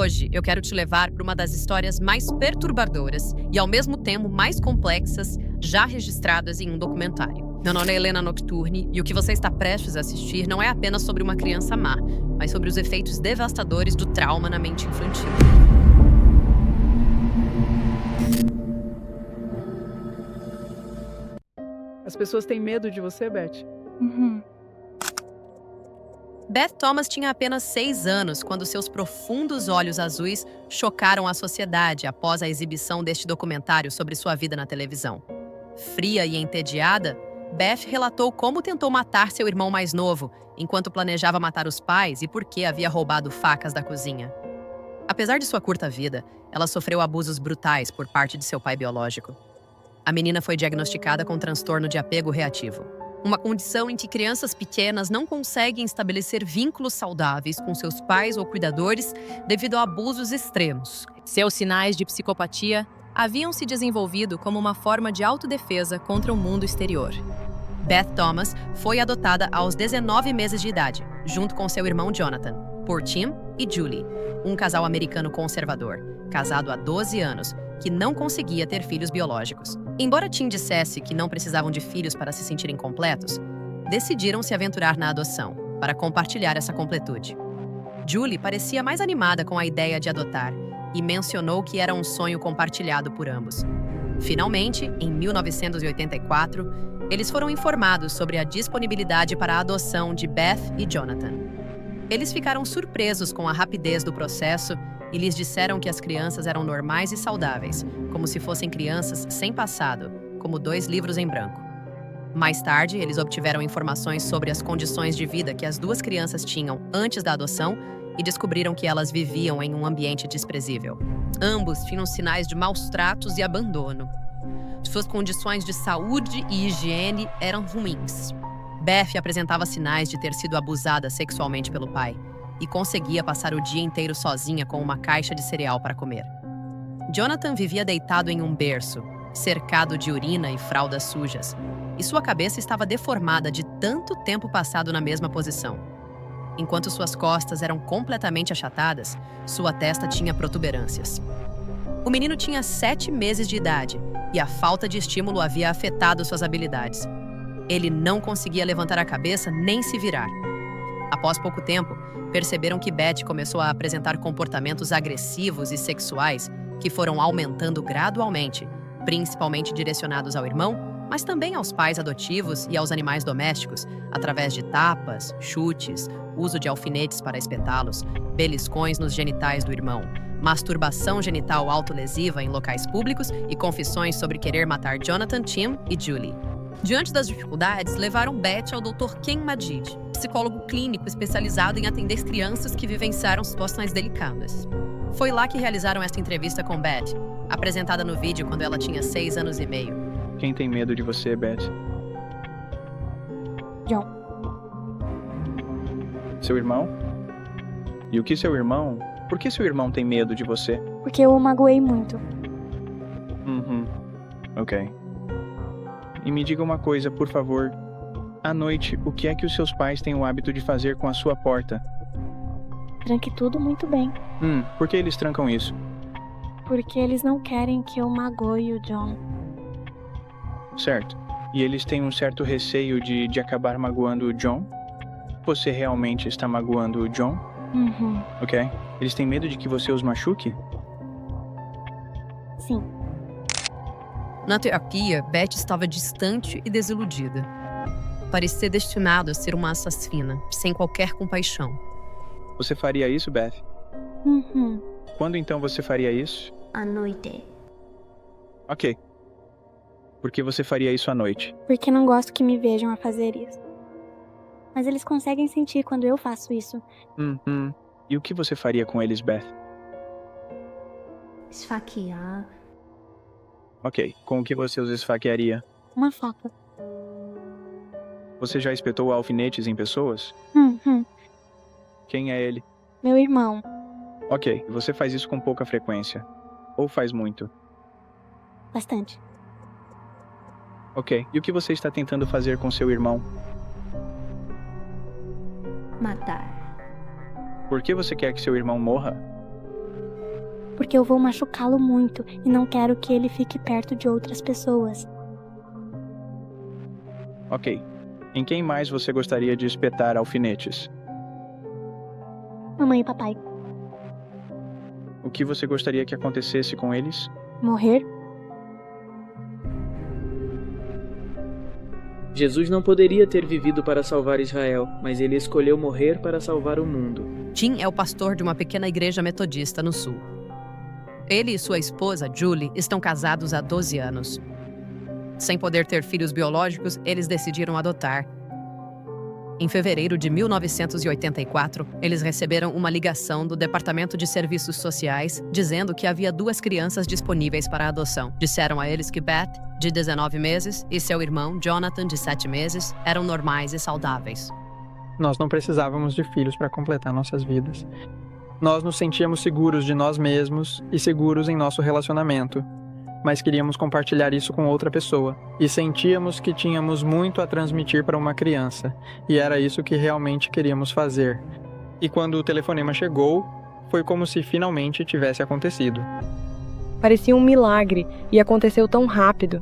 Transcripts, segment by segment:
Hoje, eu quero te levar para uma das histórias mais perturbadoras e, ao mesmo tempo, mais complexas já registradas em um documentário. Meu nome é Helena Nocturne e o que você está prestes a assistir não é apenas sobre uma criança má, mas sobre os efeitos devastadores do trauma na mente infantil. As pessoas têm medo de você, Beth? Beth Thomas tinha apenas 6 anos quando seus profundos olhos azuis chocaram a sociedade após a exibição deste documentário sobre sua vida na televisão. Fria e entediada, Beth relatou como tentou matar seu irmão mais novo, enquanto planejava matar os pais e por que havia roubado facas da cozinha. Apesar de sua curta vida, ela sofreu abusos brutais por parte de seu pai biológico. A menina foi diagnosticada com transtorno de apego reativo, uma condição em que crianças pequenas não conseguem estabelecer vínculos saudáveis com seus pais ou cuidadores devido a abusos extremos. Seus sinais de psicopatia haviam se desenvolvido como uma forma de autodefesa contra o mundo exterior. Beth Thomas foi adotada aos 19 meses de idade, junto com seu irmão Jonathan, por Tim e Julie, um casal americano conservador, casado há 12 anos, que não conseguia ter filhos biológicos. Embora Tim dissesse que não precisavam de filhos para se sentirem completos, decidiram se aventurar na adoção, para compartilhar essa completude. Julie parecia mais animada com a ideia de adotar e mencionou que era um sonho compartilhado por ambos. Finalmente, em 1984, eles foram informados sobre a disponibilidade para a adoção de Beth e Jonathan. Eles ficaram surpresos com a rapidez do processo e lhes disseram que as crianças eram normais e saudáveis, como se fossem crianças sem passado, como 2 livros em branco. Mais tarde, eles obtiveram informações sobre as condições de vida que as 2 crianças tinham antes da adoção e descobriram que elas viviam em um ambiente desprezível. Ambos tinham sinais de maus tratos e abandono. Suas condições de saúde e higiene eram ruins. Beth apresentava sinais de ter sido abusada sexualmente pelo pai e conseguia passar o dia inteiro sozinha com uma caixa de cereal para comer. Jonathan vivia deitado em um berço, cercado de urina e fraldas sujas, e sua cabeça estava deformada de tanto tempo passado na mesma posição. Enquanto suas costas eram completamente achatadas, sua testa tinha protuberâncias. O menino tinha 7 meses de idade e a falta de estímulo havia afetado suas habilidades. Ele não conseguia levantar a cabeça nem se virar. Após pouco tempo, perceberam que Beth começou a apresentar comportamentos agressivos e sexuais que foram aumentando gradualmente, principalmente direcionados ao irmão, mas também aos pais adotivos e aos animais domésticos, através de tapas, chutes, uso de alfinetes para espetá-los, beliscões nos genitais do irmão, masturbação genital autolesiva em locais públicos e confissões sobre querer matar Jonathan, Tim e Julie. Diante das dificuldades, levaram Beth ao Dr. Ken Majid, psicólogo clínico especializado em atender crianças que vivenciaram situações delicadas. Foi lá que realizaram esta entrevista com Beth, apresentada no vídeo quando ela tinha 6 anos e meio. Quem tem medo de você, Beth? John. Seu irmão? E o que seu irmão? Por que seu irmão tem medo de você? Porque eu o magoei muito. Ok. E me diga uma coisa, por favor. À noite, o que é que os seus pais têm o hábito de fazer com a sua porta? Tranque tudo muito bem. Por que eles trancam isso? Porque eles não querem que eu magoe o John. Certo. E eles têm um certo receio de acabar magoando o John? Você realmente está magoando o John? Ok. Eles têm medo de que você os machuque? Sim. Na terapia, Beth estava distante e desiludida. Parecia destinada a ser uma assassina, sem qualquer compaixão. Você faria isso, Beth? Quando então você faria isso? À noite. Ok. Por que você faria isso à noite? Porque não gosto que me vejam a fazer isso. Mas eles conseguem sentir quando eu faço isso. E o que você faria com eles, Beth? Esfaquear. Ok. Com o que você os esfaquearia? Uma faca. Você já espetou alfinetes em pessoas? Quem é ele? Meu irmão. Ok. Você faz isso com pouca frequência. Ou faz muito? Bastante. Ok. E o que você está tentando fazer com seu irmão? Matar. Por que você quer que seu irmão morra? porque eu vou machucá-lo muito e não quero que ele fique perto de outras pessoas. Ok. Em quem mais você gostaria de espetar alfinetes? Mamãe e papai. O que você gostaria que acontecesse com eles? Morrer? Jesus não poderia ter vivido para salvar Israel, mas ele escolheu morrer para salvar o mundo. Tim é o pastor de uma pequena igreja metodista no sul. Ele e sua esposa, Julie, estão casados há 12 anos. Sem poder ter filhos biológicos, eles decidiram adotar. Em fevereiro de 1984, eles receberam uma ligação do Departamento de Serviços Sociais dizendo que havia 2 crianças disponíveis para adoção. Disseram a eles que Beth, de 19 meses, e seu irmão, Jonathan, de 7 meses, eram normais e saudáveis. Nós não precisávamos de filhos para completar nossas vidas. Nós nos sentíamos seguros de nós mesmos e seguros em nosso relacionamento, mas queríamos compartilhar isso com outra pessoa. E sentíamos que tínhamos muito a transmitir para uma criança, e era isso que realmente queríamos fazer. E quando o telefonema chegou, foi como se finalmente tivesse acontecido. Parecia um milagre e aconteceu tão rápido.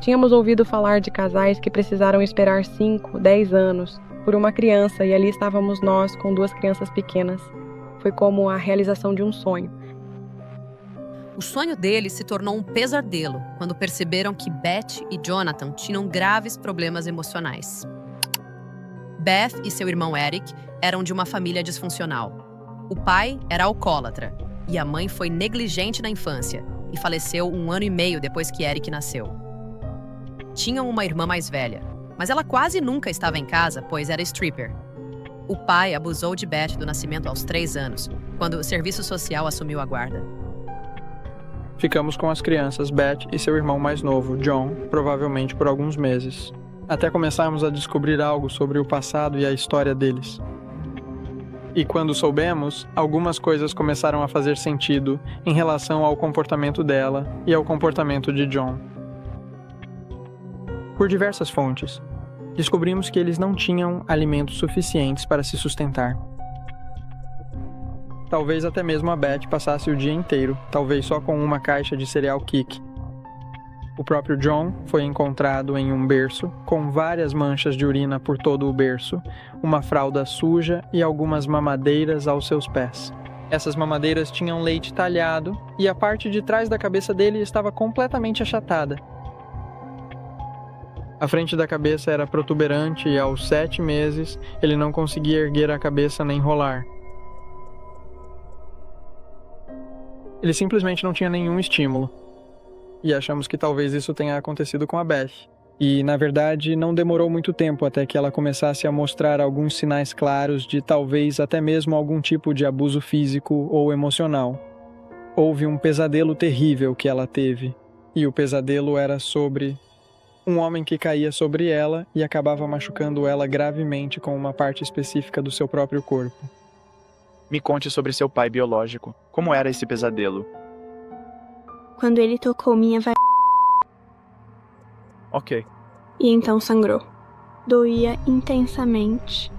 Tínhamos ouvido falar de casais que precisaram esperar 5, 10 anos por uma criança e ali estávamos nós com 2 crianças pequenas. Foi como a realização de um sonho. O sonho deles se tornou um pesadelo quando perceberam que Beth e Jonathan tinham graves problemas emocionais. Beth e seu irmão Eric eram de uma família disfuncional. O pai era alcoólatra e a mãe foi negligente na infância e faleceu 1 ano e meio depois que Eric nasceu. Tinham uma irmã mais velha, mas ela quase nunca estava em casa, pois era stripper. O pai abusou de Beth do nascimento aos 3 anos, quando o serviço social assumiu a guarda. Ficamos com as crianças, Beth e seu irmão mais novo, John, provavelmente por alguns meses, até começarmos a descobrir algo sobre o passado e a história deles. E quando soubemos, algumas coisas começaram a fazer sentido em relação ao comportamento dela e ao comportamento de John. Por diversas fontes, descobrimos que eles não tinham alimentos suficientes para se sustentar. Talvez até mesmo a Beth passasse o dia inteiro, talvez só com uma caixa de cereal Kik. O próprio John foi encontrado em um berço, com várias manchas de urina por todo o berço, uma fralda suja e algumas mamadeiras aos seus pés. Essas mamadeiras tinham leite talhado e a parte de trás da cabeça dele estava completamente achatada. A frente da cabeça era protuberante e aos 7 meses ele não conseguia erguer a cabeça nem rolar. Ele simplesmente não tinha nenhum estímulo. E achamos que talvez isso tenha acontecido com a Beth. E, na verdade, não demorou muito tempo até que ela começasse a mostrar alguns sinais claros de talvez até mesmo algum tipo de abuso físico ou emocional. Houve um pesadelo terrível que ela teve. E o pesadelo era sobre um homem que caía sobre ela e acabava machucando ela gravemente com uma parte específica do seu próprio corpo. Me conte sobre seu pai biológico. Como era esse pesadelo? Quando ele tocou minha Ok. e então sangrou. Doía intensamente.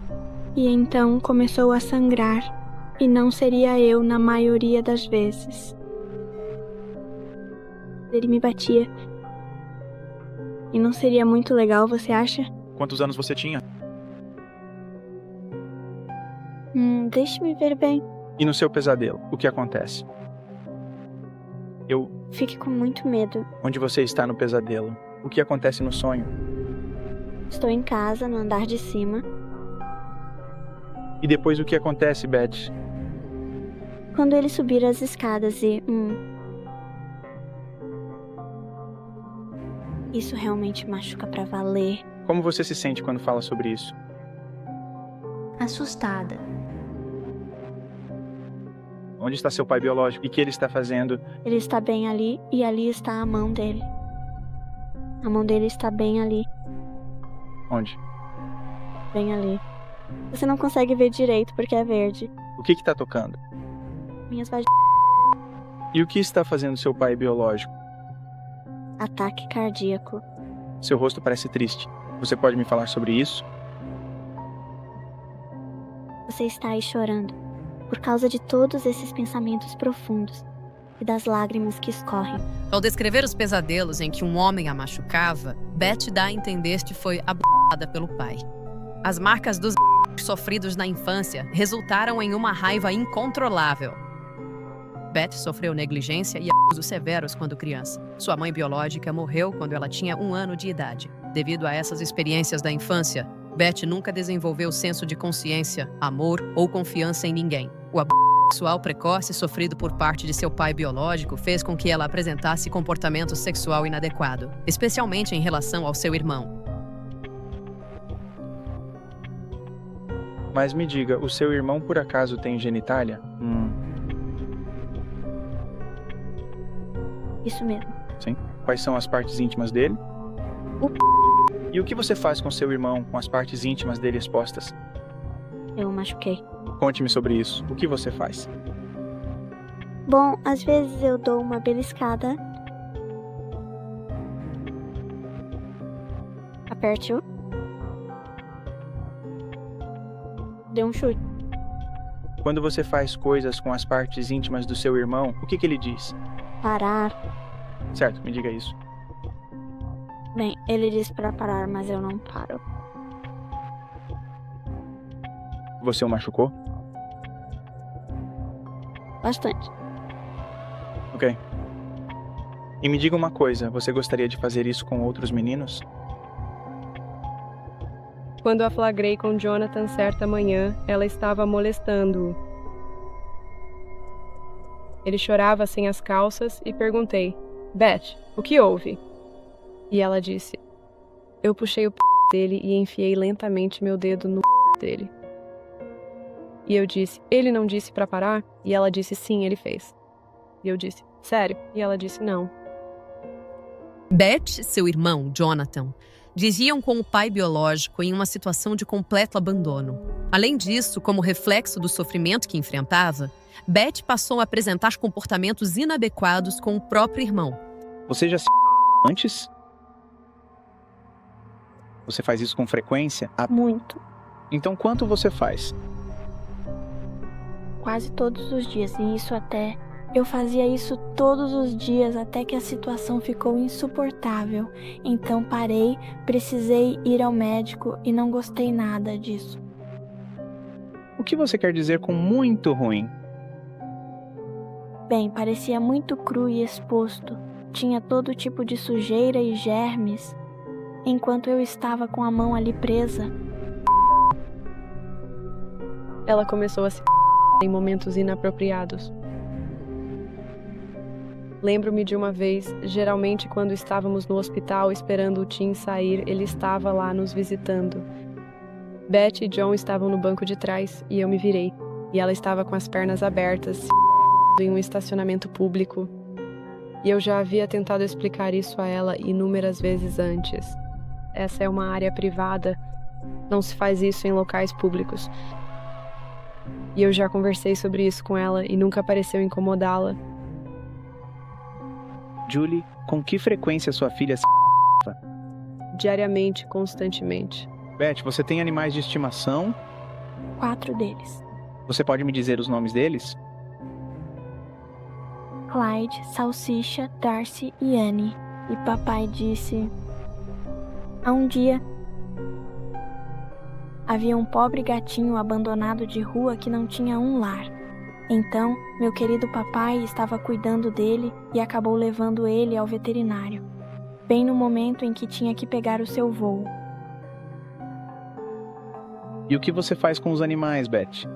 E então começou a sangrar. E não seria eu na maioria das vezes. Ele me batia. E não seria muito legal, você acha? Quantos anos você tinha? Deixe-me ver bem. E no seu pesadelo, o que acontece? Fique com muito medo. Onde você está no pesadelo? O que acontece no sonho? Estou em casa, no andar de cima. E depois o que acontece, Beth? Quando ele subir as escadas e... Isso realmente machuca pra valer. Como você se sente quando fala sobre isso? Assustada. Onde está seu pai biológico? E o que ele está fazendo? Ele está bem ali e ali está a mão dele. A mão dele está bem ali, Onde? bem ali. Você não consegue ver direito porque é verde. O que está tocando? Minhas vaginas. E o que está fazendo seu pai biológico? Ataque cardíaco. Seu rosto parece triste. Você pode me falar sobre isso? Você está aí chorando. por causa de todos esses pensamentos profundos e das lágrimas que escorrem. Ao descrever os pesadelos em que um homem a machucava, Beth dá a entender que foi abusada pelo pai. As marcas dos sofridos na infância resultaram em uma raiva incontrolável. Beth sofreu negligência e abusos severos quando criança. Sua mãe biológica morreu quando ela tinha 1 ano de idade. Devido a essas experiências da infância, Beth nunca desenvolveu senso de consciência, amor ou confiança em ninguém. O abuso sexual precoce sofrido por parte de seu pai biológico fez com que ela apresentasse comportamento sexual inadequado, especialmente em relação ao seu irmão. Mas me diga, o seu irmão por acaso tem genitália? Isso mesmo. Sim. Quais são as partes íntimas dele? E o que você faz com seu irmão com as partes íntimas dele expostas? Eu o machuquei. Conte-me sobre isso. O que você faz? Bom, às vezes eu dou uma beliscada. Aperte-o. Dê um chute. Quando você faz coisas com as partes íntimas do seu irmão, o que ele diz? Parar. Certo, me diga isso. Bem, ele disse para parar, mas eu não paro. Você o machucou? Bastante. Ok. E me diga uma coisa, você gostaria de fazer isso com outros meninos? Quando a flagrei com Jonathan certa manhã, ela estava molestando-o. Ele chorava sem as calças e perguntei: Beth, o que houve? E ela disse: eu puxei o dele e enfiei lentamente meu dedo no dele. E eu disse: ele não disse pra parar? E ela disse: sim, ele fez. E eu disse: sério? E ela disse: não. Beth e seu irmão, Jonathan, viviam com o pai biológico em uma situação de completo abandono. Além disso, como reflexo do sofrimento que enfrentava, Beth passou a apresentar comportamentos inadequados com o próprio irmão. Você já se antes? Você faz isso com frequência? Muito. Então quanto você faz? Quase todos os dias, e isso até... Eu fazia isso todos os dias até que a situação ficou insuportável. Então parei, precisei ir ao médico e não gostei nada disso. O que você quer dizer com muito ruim? Bem, parecia muito cru e exposto. Tinha todo tipo de sujeira e germes, enquanto eu estava com a mão ali presa. Ela começou a se em momentos inapropriados. Lembro-me de uma vez, geralmente quando estávamos no hospital esperando o Tim sair, ele estava lá nos visitando. Beth e John estavam no banco de trás e eu me virei. E ela estava com as pernas abertas, em um estacionamento público. E eu já havia tentado explicar isso a ela inúmeras vezes antes. Essa é uma área privada, não se faz isso em locais públicos. E eu já conversei sobre isso com ela e nunca pareceu incomodá-la. Julie, com que frequência sua filha se Diariamente, constantemente. Beth, você tem animais de estimação? 4 deles. Você pode me dizer os nomes deles? Clyde, Salsicha, Darcy e Annie. E papai disse... Há um dia... havia um pobre gatinho abandonado de rua que não tinha um lar. Então, meu querido papai estava cuidando dele e acabou levando ele ao veterinário, bem no momento em que tinha que pegar o seu voo. E o que você faz com os animais, Beth?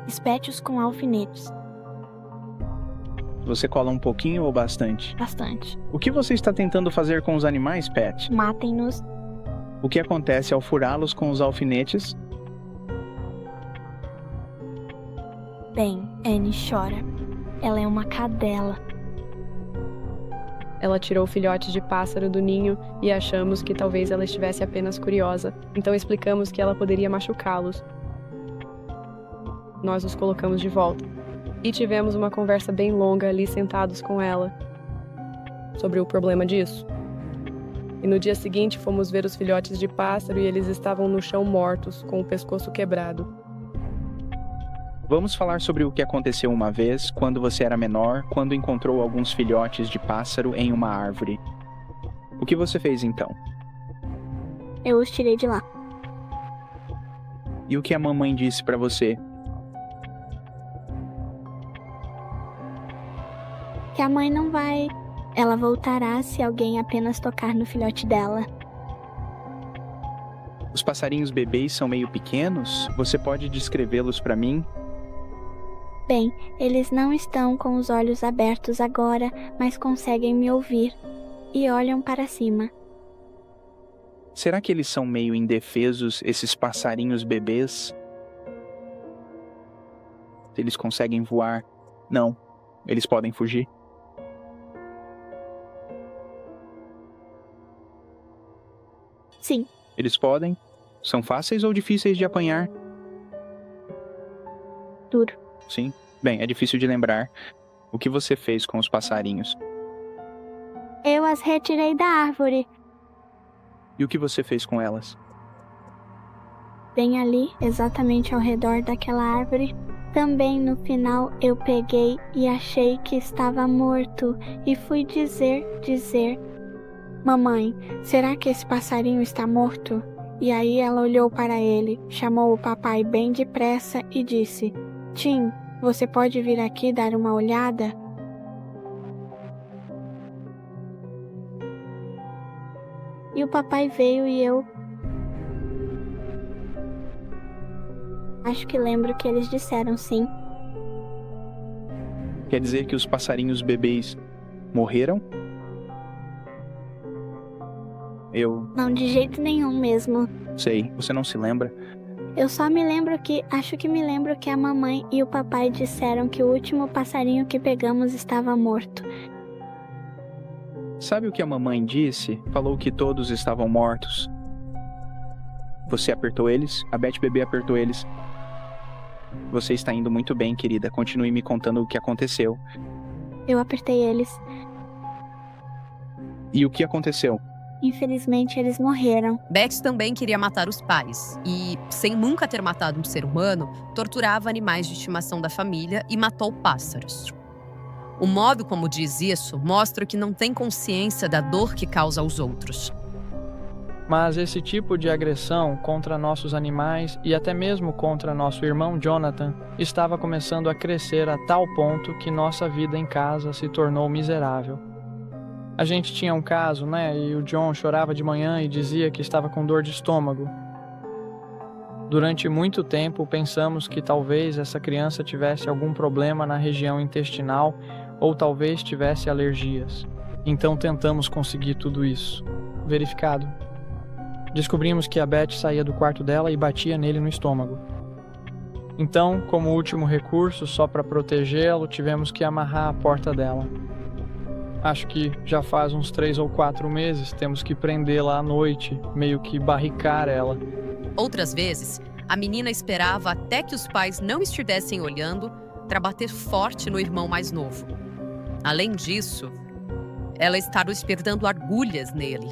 Espete-os com alfinetes. Você cola um pouquinho ou bastante? Bastante. O que você está tentando fazer com os animais, Pat? Matem-nos. O que acontece ao furá-los com os alfinetes? Bem, Annie chora. Ela é uma cadela. Ela tirou o filhote de pássaro do ninho e achamos que talvez ela estivesse apenas curiosa. Então explicamos que ela poderia machucá-los. Nós os colocamos de volta. E tivemos uma conversa bem longa ali sentados com ela sobre o problema disso. E no dia seguinte fomos ver os filhotes de pássaro e eles estavam no chão mortos, com o pescoço quebrado. Vamos falar sobre o que aconteceu uma vez, quando você era menor, quando encontrou alguns filhotes de pássaro em uma árvore. O que você fez então? Eu os tirei de lá. E o que a mamãe disse pra você? Que a mãe não vai. Ela voltará se alguém apenas tocar no filhote dela. Os passarinhos bebês são meio pequenos? Você pode descrevê-los pra mim? Bem, eles não estão com os olhos abertos agora, mas conseguem me ouvir. E olham para cima. Será que eles são meio indefesos, esses passarinhos bebês? Eles conseguem voar? Não. Eles podem fugir? Sim. Eles podem? São fáceis ou difíceis de apanhar? Duro. Sim. Bem, é difícil de lembrar. O que você fez com os passarinhos? Eu as retirei da árvore. E o que você fez com elas? Bem ali, exatamente ao redor daquela árvore, também no final eu peguei e achei que estava morto e fui dizer, mamãe, será que esse passarinho está morto? E aí ela olhou para ele, chamou o papai bem depressa e disse, Tim, você pode vir aqui dar uma olhada? E o papai veio e eu... Acho que lembro que eles disseram sim. Quer dizer que os passarinhos bebês morreram? Não, de jeito nenhum mesmo. Sei, você não se lembra? Eu só me lembro que... Acho que me lembro que a mamãe e o papai disseram que o último passarinho que pegamos estava morto. Sabe o que a mamãe disse? Falou que todos estavam mortos. Você apertou eles? A Beth bebê apertou eles. Você está indo muito bem, querida. Continue me contando o que aconteceu. Eu apertei eles. E o que aconteceu? Infelizmente, eles morreram. Beth também queria matar os pais e, sem nunca ter matado um ser humano, torturava animais de estimação da família e matou pássaros. O modo como diz isso mostra que não tem consciência da dor que causa aos outros. Mas esse tipo de agressão contra nossos animais e até mesmo contra nosso irmão Jonathan estava começando a crescer a tal ponto que nossa vida em casa se tornou miserável. A gente tinha um caso, né? E o John chorava de manhã e dizia que estava com dor de estômago. Durante muito tempo pensamos que talvez essa criança tivesse algum problema na região intestinal ou talvez tivesse alergias. Então tentamos conseguir tudo isso. Verificado. Descobrimos que a Beth saía do quarto dela e batia nele no estômago. Então, como último recurso, só para protegê-lo, tivemos que amarrar a porta dela. Acho que já faz uns 3 ou 4 meses temos que prendê-la à noite, meio que barricar ela. Outras vezes, a menina esperava até que os pais não estivessem olhando para bater forte no irmão mais novo. Além disso, ela estava esperando agulhas nele.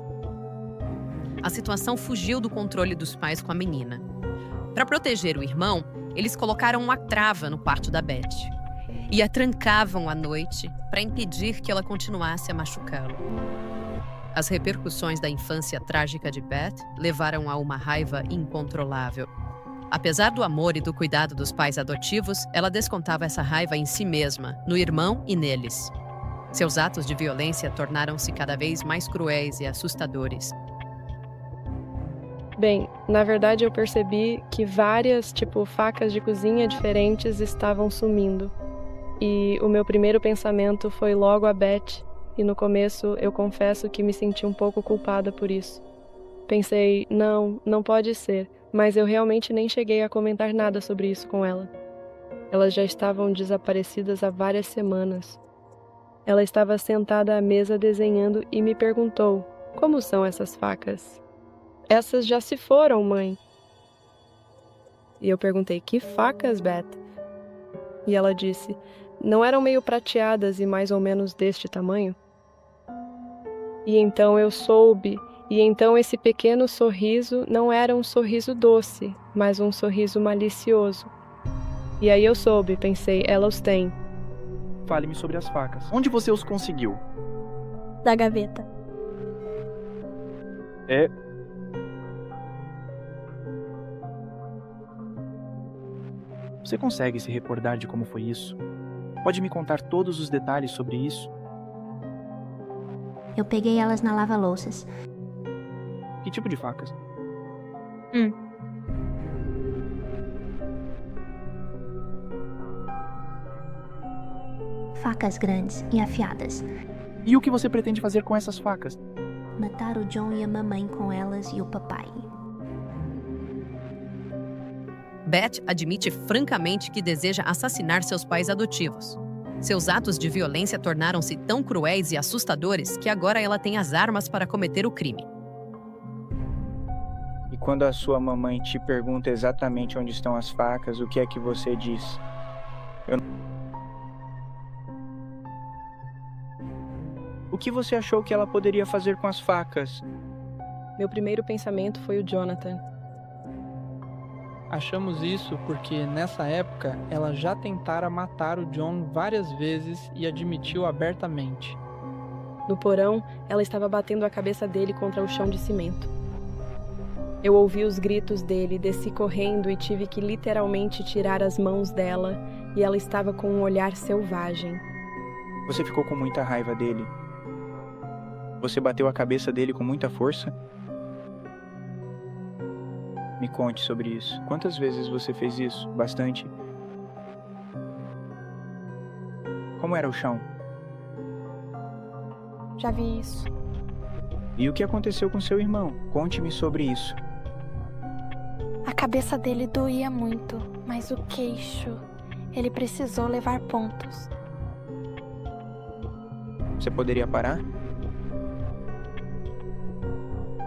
A situação fugiu do controle dos pais com a menina. Para proteger o irmão, eles colocaram uma trava no quarto da Beth e a trancavam à noite para impedir que ela continuasse a machucá-lo. As repercussões da infância trágica de Beth levaram a uma raiva incontrolável. Apesar do amor e do cuidado dos pais adotivos, ela descontava essa raiva em si mesma, no irmão e neles. Seus atos de violência tornaram-se cada vez mais cruéis e assustadores. Bem, na verdade eu percebi que várias, facas de cozinha diferentes estavam sumindo. E o meu primeiro pensamento foi logo a Beth, e no começo eu confesso que me senti um pouco culpada por isso. Pensei, não pode ser, mas eu realmente nem cheguei a comentar nada sobre isso com ela. Elas já estavam desaparecidas há várias semanas. Ela estava sentada à mesa desenhando e me perguntou, como são essas facas? Essas já se foram, mãe. E eu perguntei, que facas, Beth? E ela disse, não eram meio prateadas e mais ou menos deste tamanho? E então eu soube, e então esse pequeno sorriso não era um sorriso doce, mas um sorriso malicioso. E aí eu soube, pensei, ela os tem. Fale-me sobre as facas. Onde você os conseguiu? Da gaveta. Você consegue se recordar de como foi isso? Pode me contar todos os detalhes sobre isso? Eu peguei elas na lava-louças. Que tipo de facas? Facas grandes e afiadas. E o que você pretende fazer com essas facas? Matar o John e a mamãe com elas e o papai. Beth admite francamente que deseja assassinar seus pais adotivos. Seus atos de violência tornaram-se tão cruéis e assustadores que agora ela tem as armas para cometer o crime. E quando a sua mamãe te pergunta exatamente onde estão as facas, o que é que você diz? O que você achou que ela poderia fazer com as facas? Meu primeiro pensamento foi o Jonathan. Achamos isso porque, nessa época, ela já tentara matar o John várias vezes e admitiu abertamente. No porão, ela estava batendo a cabeça dele contra o chão de cimento. Eu ouvi os gritos dele, desci correndo e tive que literalmente tirar as mãos dela, e ela estava com um olhar selvagem. Você ficou com muita raiva dele. Você bateu a cabeça dele com muita força? Me conte sobre isso. Quantas vezes você fez isso? Bastante? Como era o chão? Já vi isso. E o que aconteceu com seu irmão? Conte-me sobre isso. A cabeça dele doía muito, mas o queixo, ele precisou levar pontos. Você poderia parar?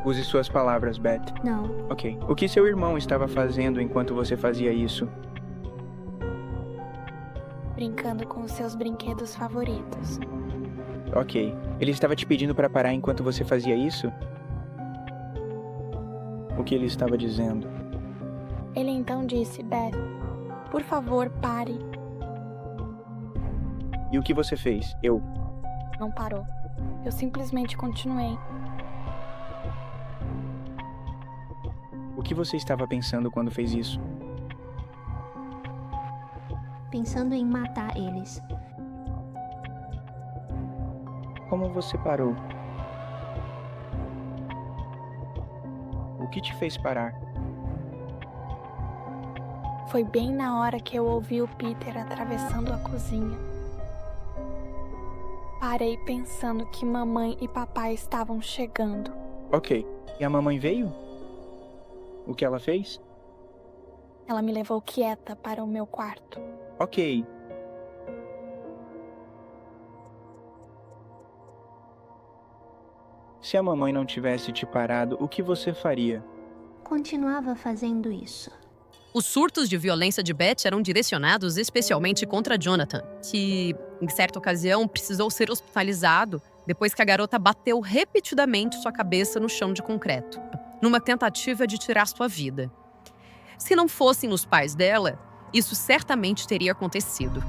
Use suas palavras, Beth. Não. Ok. O que seu irmão estava fazendo enquanto você fazia isso? Brincando com os seus brinquedos favoritos. Ok. Ele estava te pedindo para parar enquanto você fazia isso? O que ele estava dizendo? Ele então disse, Beth, por favor, pare. E o que você fez? Não parou. Eu simplesmente continuei. O que você estava pensando quando fez isso? Pensando em matar eles. Como você parou? O que te fez parar? Foi bem na hora que eu ouvi o Peter atravessando a cozinha. Parei pensando que mamãe e papai estavam chegando. Ok. E a mamãe veio? O que ela fez? Ela me levou quieta para o meu quarto. Ok. Se a mamãe não tivesse te parado, o que você faria? Continuava fazendo isso. Os surtos de violência de Beth eram direcionados especialmente contra Jonathan, que, em certa ocasião, precisou ser hospitalizado depois que a garota bateu repetidamente sua cabeça no chão de concreto, numa tentativa de tirar sua vida. Se não fossem os pais dela, isso certamente teria acontecido.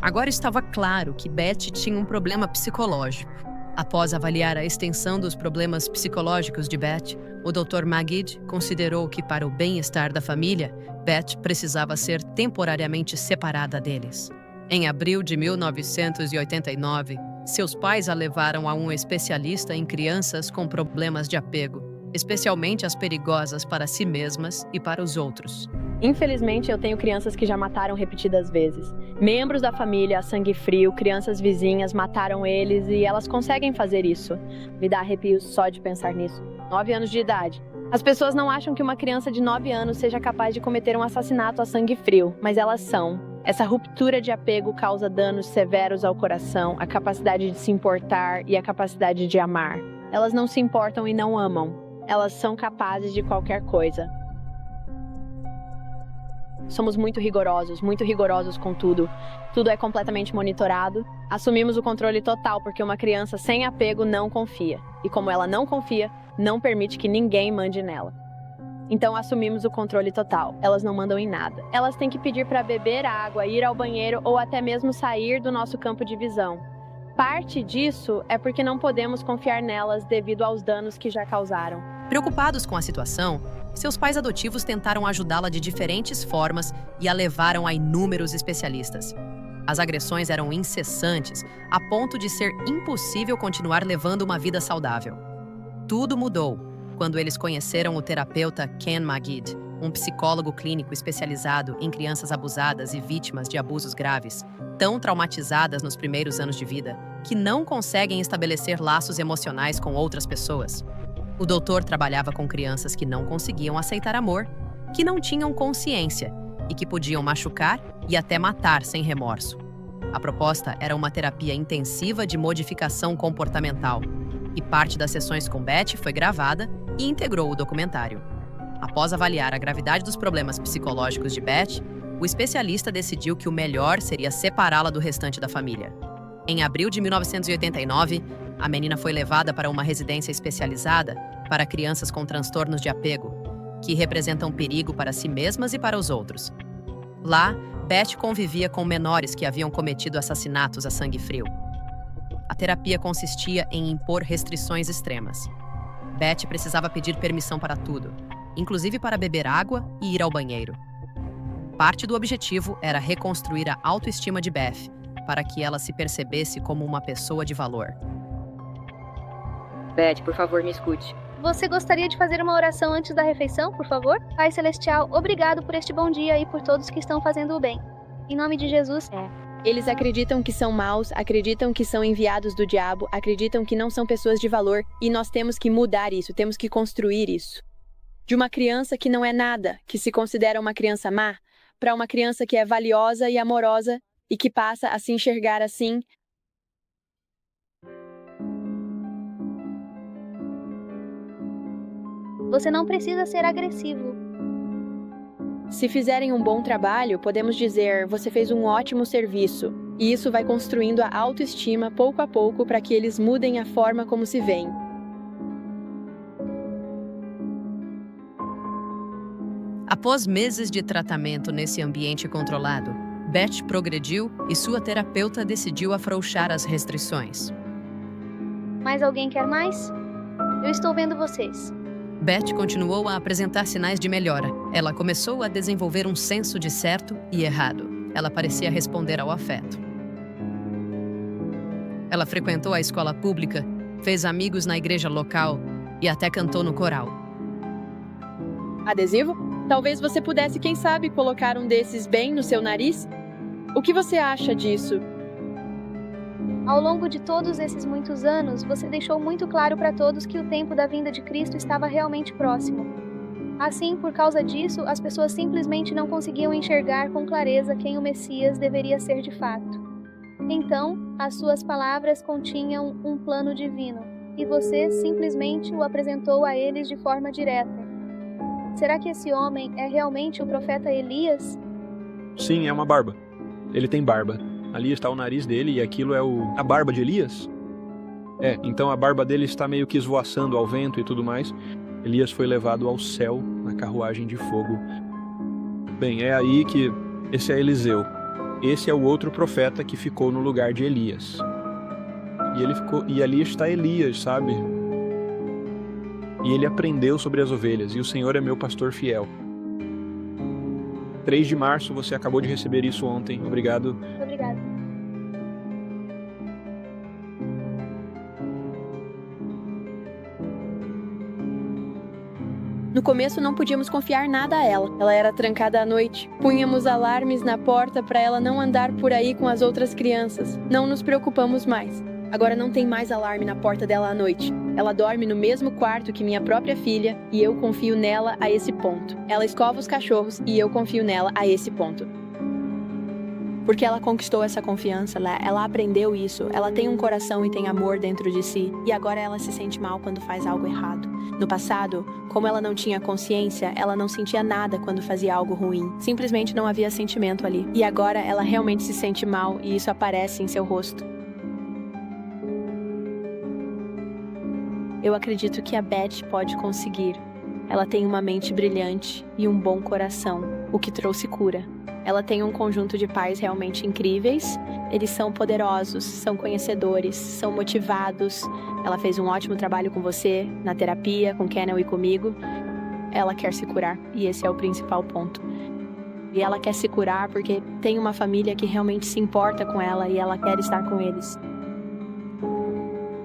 Agora estava claro que Beth tinha um problema psicológico. Após avaliar a extensão dos problemas psicológicos de Beth, o Dr. Magid considerou que, para o bem-estar da família, Beth precisava ser temporariamente separada deles. Em abril de 1989, seus pais a levaram a um especialista em crianças com problemas de apego, especialmente as perigosas para si mesmas e para os outros. Infelizmente, eu tenho crianças que já mataram repetidas vezes. Membros da família a sangue frio, crianças vizinhas mataram eles e elas conseguem fazer isso. Me dá arrepios só de pensar nisso. 9 anos de idade. As pessoas não acham que uma criança de 9 anos seja capaz de cometer um assassinato a sangue frio, mas elas são. Essa ruptura de apego causa danos severos ao coração, a capacidade de se importar e a capacidade de amar. Elas não se importam e não amam. Elas são capazes de qualquer coisa. Somos muito rigorosos com tudo. Tudo é completamente monitorado. Assumimos o controle total porque uma criança sem apego não confia. E como ela não confia, não permite que ninguém mande nela. Então assumimos o controle total. Elas não mandam em nada. Elas têm que pedir para beber água, ir ao banheiro ou até mesmo sair do nosso campo de visão. Parte disso é porque não podemos confiar nelas devido aos danos que já causaram. Preocupados com a situação, seus pais adotivos tentaram ajudá-la de diferentes formas e a levaram a inúmeros especialistas. As agressões eram incessantes, a ponto de ser impossível continuar levando uma vida saudável. Tudo mudou quando eles conheceram o terapeuta Ken Magid, um psicólogo clínico especializado em crianças abusadas e vítimas de abusos graves, tão traumatizadas nos primeiros anos de vida, que não conseguem estabelecer laços emocionais com outras pessoas. O doutor trabalhava com crianças que não conseguiam aceitar amor, que não tinham consciência e que podiam machucar e até matar sem remorso. A proposta era uma terapia intensiva de modificação comportamental, e parte das sessões com Beth foi gravada e integrou o documentário. Após avaliar a gravidade dos problemas psicológicos de Beth, o especialista decidiu que o melhor seria separá-la do restante da família. Em abril de 1989, a menina foi levada para uma residência especializada para crianças com transtornos de apego, que representam perigo para si mesmas e para os outros. Lá, Beth convivia com menores que haviam cometido assassinatos a sangue frio. A terapia consistia em impor restrições extremas. Beth precisava pedir permissão para tudo, inclusive para beber água e ir ao banheiro. Parte do objetivo era reconstruir a autoestima de Beth, para que ela se percebesse como uma pessoa de valor. Beth, por favor, me escute. Você gostaria de fazer uma oração antes da refeição, por favor? Pai Celestial, obrigado por este bom dia e por todos que estão fazendo o bem. Em nome de Jesus. Eles acreditam que são maus, acreditam que são enviados do diabo, acreditam que não são pessoas de valor, e nós temos que mudar isso, temos que construir isso. De uma criança que não é nada, que se considera uma criança má, para uma criança que é valiosa e amorosa e que passa a se enxergar assim. Você não precisa ser agressivo. Se fizerem um bom trabalho, podemos dizer, você fez um ótimo serviço. E isso vai construindo a autoestima pouco a pouco para que eles mudem a forma como se veem. Após meses de tratamento nesse ambiente controlado, Beth progrediu e sua terapeuta decidiu afrouxar as restrições. Mais alguém quer mais? Eu estou vendo vocês. Beth continuou a apresentar sinais de melhora. Ela começou a desenvolver um senso de certo e errado. Ela parecia responder ao afeto. Ela frequentou a escola pública, fez amigos na igreja local e até cantou no coral. Adesivo? Talvez você pudesse, quem sabe, colocar um desses bem no seu nariz? O que você acha disso? Ao longo de todos esses muitos anos, você deixou muito claro para todos que o tempo da vinda de Cristo estava realmente próximo. Assim, por causa disso, as pessoas simplesmente não conseguiam enxergar com clareza quem o Messias deveria ser de fato. Então, as suas palavras continham um plano divino, e você simplesmente o apresentou a eles de forma direta. Será que esse homem é realmente o profeta Elias? Sim, é uma barba. Ele tem barba. Ali está o nariz dele e aquilo é a barba de Elias? Então a barba dele está meio que esvoaçando ao vento e tudo mais. Elias foi levado ao céu na carruagem de fogo. Bem, é aí que esse é Eliseu. Esse é o outro profeta que ficou no lugar de Elias. E ali está Elias, sabe? E ele aprendeu sobre as ovelhas, e o Senhor é meu pastor fiel. 3 de março, você acabou de receber isso ontem. Obrigado. Obrigada. No começo não podíamos confiar nada a ela. Ela era trancada à noite. Punhamos alarmes na porta para ela não andar por aí com as outras crianças. Não nos preocupamos mais. Agora não tem mais alarme na porta dela à noite. Ela dorme no mesmo quarto que minha própria filha e eu confio nela a esse ponto. Ela escova os cachorros e eu confio nela a esse ponto. Porque ela conquistou essa confiança, ela aprendeu isso, ela tem um coração e tem amor dentro de si, e agora ela se sente mal quando faz algo errado. No passado, como ela não tinha consciência, ela não sentia nada quando fazia algo ruim. Simplesmente não havia sentimento ali. E agora ela realmente se sente mal e isso aparece em seu rosto. Eu acredito que a Beth pode conseguir. Ela tem uma mente brilhante e um bom coração, o que trouxe cura. Ela tem um conjunto de pais realmente incríveis. Eles são poderosos, são conhecedores, são motivados. Ela fez um ótimo trabalho com você, na terapia, com Kennel e comigo. Ela quer se curar, e esse é o principal ponto. E ela quer se curar porque tem uma família que realmente se importa com ela e ela quer estar com eles.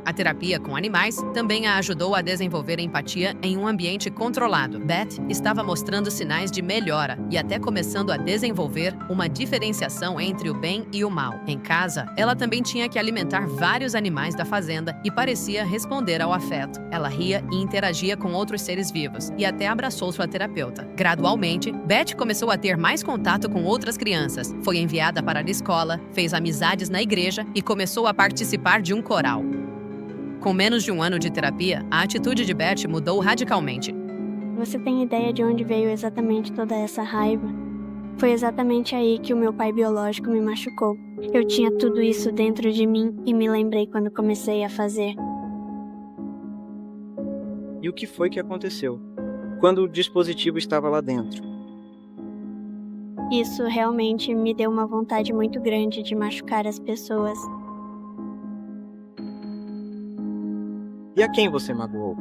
A terapia com animais também a ajudou a desenvolver empatia em um ambiente controlado. Beth estava mostrando sinais de melhora e até começando a desenvolver uma diferenciação entre o bem e o mal. Em casa, ela também tinha que alimentar vários animais da fazenda e parecia responder ao afeto. Ela ria e interagia com outros seres vivos e até abraçou sua terapeuta. Gradualmente, Beth começou a ter mais contato com outras crianças. Foi enviada para a escola, fez amizades na igreja e começou a participar de um coral. Com menos de um ano de terapia, a atitude de Beth mudou radicalmente. Você tem ideia de onde veio exatamente toda essa raiva? Foi exatamente aí que o meu pai biológico me machucou. Eu tinha tudo isso dentro de mim e me lembrei quando comecei a fazer. E o que foi que aconteceu? Quando o dispositivo estava lá dentro? Isso realmente me deu uma vontade muito grande de machucar as pessoas. E a quem você magoou?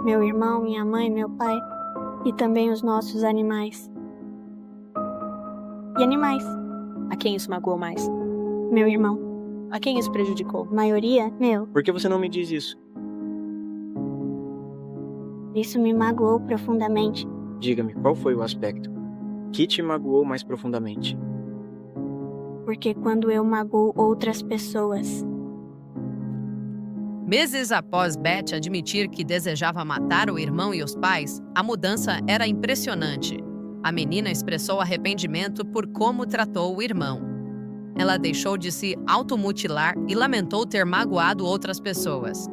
Meu irmão, minha mãe, meu pai e também os nossos animais. E animais? A quem isso magoou mais? Meu irmão. A quem isso prejudicou? Maioria, meu. Por que você não me diz isso? Isso me magoou profundamente. Diga-me, qual foi o aspecto que te magoou mais profundamente? Porque quando eu magoo outras pessoas... Meses após Beth admitir que desejava matar o irmão e os pais, a mudança era impressionante. A menina expressou arrependimento por como tratou o irmão. Ela deixou de se automutilar e lamentou ter magoado outras pessoas.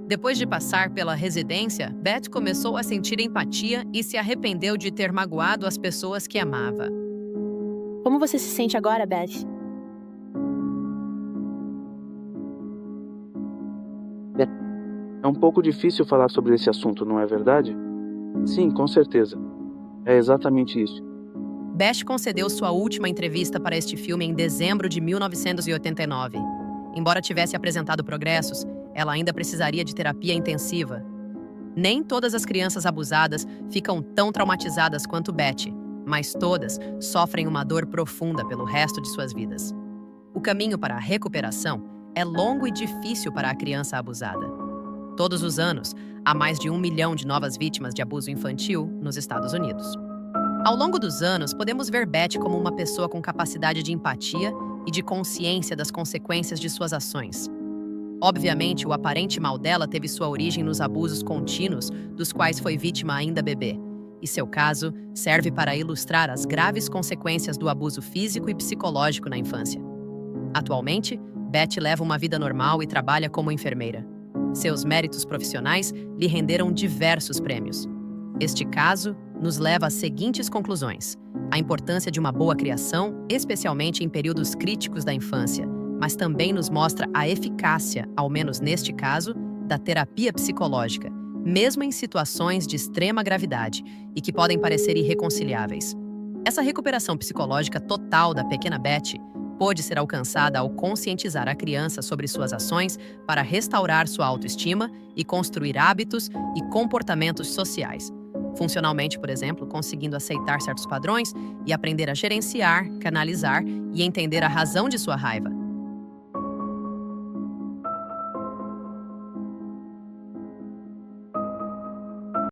Depois de passar pela residência, Beth começou a sentir empatia e se arrependeu de ter magoado as pessoas que amava. Como você se sente agora, Beth? É um pouco difícil falar sobre esse assunto, não é verdade? Sim, com certeza. É exatamente isso. Beth concedeu sua última entrevista para este filme em dezembro de 1989. Embora tivesse apresentado progressos, ela ainda precisaria de terapia intensiva. Nem todas as crianças abusadas ficam tão traumatizadas quanto Beth, mas todas sofrem uma dor profunda pelo resto de suas vidas. O caminho para a recuperação é longo e difícil para a criança abusada. Todos os anos, há mais de 1 milhão de novas vítimas de abuso infantil nos Estados Unidos. Ao longo dos anos, podemos ver Beth como uma pessoa com capacidade de empatia e de consciência das consequências de suas ações. Obviamente, o aparente mal dela teve sua origem nos abusos contínuos dos quais foi vítima ainda bebê, e seu caso serve para ilustrar as graves consequências do abuso físico e psicológico na infância. Atualmente, Beth leva uma vida normal e trabalha como enfermeira. Seus méritos profissionais lhe renderam diversos prêmios. Este caso nos leva às seguintes conclusões: a importância de uma boa criação, especialmente em períodos críticos da infância, mas também nos mostra a eficácia, ao menos neste caso, da terapia psicológica, mesmo em situações de extrema gravidade e que podem parecer irreconciliáveis. Essa recuperação psicológica total da pequena Beth pôde ser alcançada ao conscientizar a criança sobre suas ações para restaurar sua autoestima e construir hábitos e comportamentos sociais. Funcionalmente, por exemplo, conseguindo aceitar certos padrões e aprender a gerenciar, canalizar e entender a razão de sua raiva.